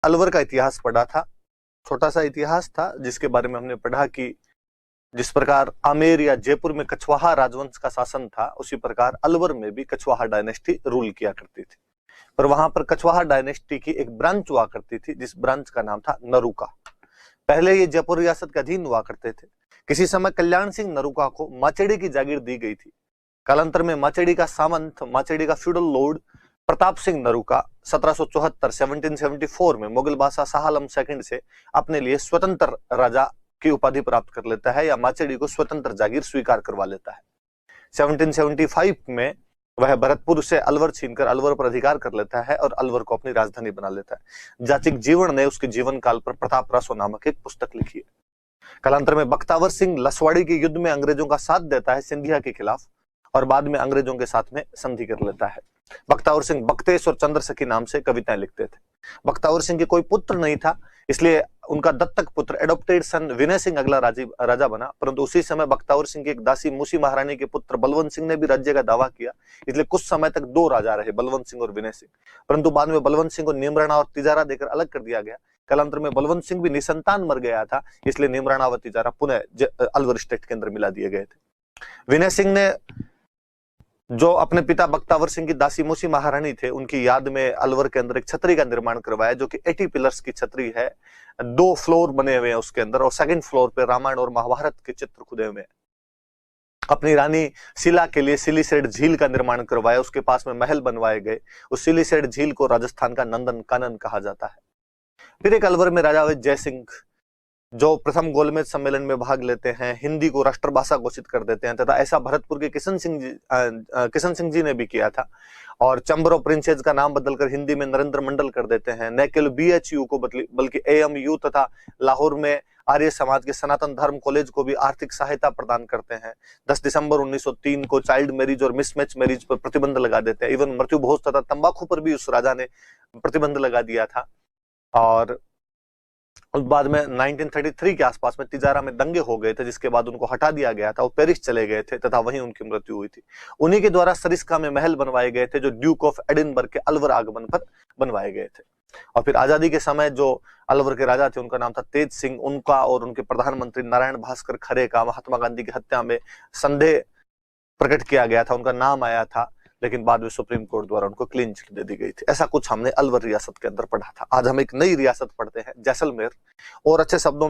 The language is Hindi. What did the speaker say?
अलवर का इतिहास पढ़ा था। छोटा सा इतिहास था जिसके बारे में हमने पढ़ा कि जिस प्रकार आमेर या जयपुर में कछवाहा राजवंश का शासन था, उसी प्रकार अलवर में भी कछवाहा डायनेस्टी रूल किया करती थी। पर वहां पर कछवाहा डायनेस्टी की एक ब्रांच हुआ करती थी, जिस ब्रांच का नाम था नरूका। पहले ये जयपुर रियासत के अधीन हुआ करते थे। किसी समय कल्याण सिंह नरूका को माचेड़ी की जागीर दी गई थी। कालांतर में माचेड़ी का सामंत, माचेड़ी का फ्यूडल लॉर्ड प्रताप सिंह नरूका 1774 में मुगल बादशाह शाह आलम सेकंड से अपने लिए स्वतंत्र राजा की उपाधि प्राप्त कर लेता है, या माचेड़ी को स्वतंत्र जागीर स्वीकार करवा लेता है। 1775 में वह भरतपुर से अलवर छीनकर अलवर पर अधिकार कर लेता है और अलवर को अपनी राजधानी बना लेता है। जाचिक जीवन ने उसके जीवन काल पर प्रताप रासो नामक एक पुस्तक लिखी है। कालांतर में बख्तावर सिंह लसवाड़ी के युद्ध में अंग्रेजों का साथ देता है सिंधिया के खिलाफ, और बाद में अंग्रेजों के साथ में संधि कर लेता है। बख्तावर सिंह बख्तेश और चंद्रसखी नाम से कविताएं लिखते थे। बख्तावर सिंह के कोई पुत्र नहीं था, इसलिए उनका दत्तक पुत्र एडॉप्टेड सन विनय सिंह अगला राजा बना। परंतु उसी समय बख्तावर सिंह की एक दासी मूसी महारानी के पुत्र बलवंत सिंह ने भी राज्य का दावा किया, इसलिए कुछ समय तक दो राजा रहे, बलवंत सिंह और विनय सिंह। परंतु बाद में बलवंत सिंह को नीमराणा और तिजारा देकर अलग कर दिया गया। कालांतर में बलवंत सिंह भी निसंतान मर गया था, इसलिए नीमराणा व तिजारा पुनः अलवर स्टेट के अंदर मिला दिए गए थे। विनय सिंह ने जो अपने पिता बख्तावर सिंह की दासी मूसी महारानी थे, उनकी याद में अलवर के अंदर एक छतरी का निर्माण करवाया, जो कि 80 पिलर्स की छतरी है। 2 फ्लोर बने हुए हैं उसके अंदर, और सेकंड फ्लोर पे रामायण और महाभारत के चित्र खुदे हुए हैं। अपनी रानी शिला के लिए सिलीसेड झील का निर्माण करवाया, उसके पास में महल बनवाए गए। उस सिलीसेड झील को राजस्थान का नंदन कानन कहा जाता है। फिर एक अलवर में राजा हुए जय सिंह, जो प्रथम गोलमेज सम्मेलन में भाग लेते हैं, हिंदी को राष्ट्रभाषा घोषित कर देते हैं, तथा ऐसा भरतपुर के किशन सिंह जी ने भी किया था। और चंबर ऑफ प्रिंसेस का नाम बदलकर हिंदी में नरेंद्र मंडल कर देते हैं। न केवल BHU को बल्कि AMU तथा लाहौर में आर्य समाज के सनातन धर्म कॉलेज को भी आर्थिक सहायता प्रदान करते हैं। 10 दिसंबर 1903 को चाइल्ड मैरिज और मिसमैच मैरिज पर प्रतिबंध लगा देते हैं। इवन मृत्यु भोज तथा तंबाकू पर भी उस राजा ने प्रतिबंध लगा दिया था। और बाद में 1933 के आसपास में तिजारा में दंगे हो गए थे, जिसके बाद उनको हटा दिया गया था। वो पेरिस चले गए थे तथा वहीं उनकी मृत्यु हुई थी। उन्हीं के द्वारा सरिस्का में महल बनवाए गए थे, जो ड्यूक ऑफ एडिनबर्ग के अलवर आगमन पर बनवाए गए थे। और फिर आजादी के समय जो अलवर के राजा थे, उनका नाम था तेज सिंह। उनका और उनके प्रधानमंत्री नारायण भास्कर खरे का महात्मा गांधी की हत्या में संदेह प्रकट किया गया था, उनका नाम आया था, लेकिन बाद में सुप्रीम कोर्ट द्वारा उनको क्लीन चिट दे दी गई थी। ऐसा कुछ हमने अलवर रियासत के अंदर पढ़ा था। आज हम एक नई रियासत पढ़ते हैं, जैसलमेर, और अच्छे शब्दों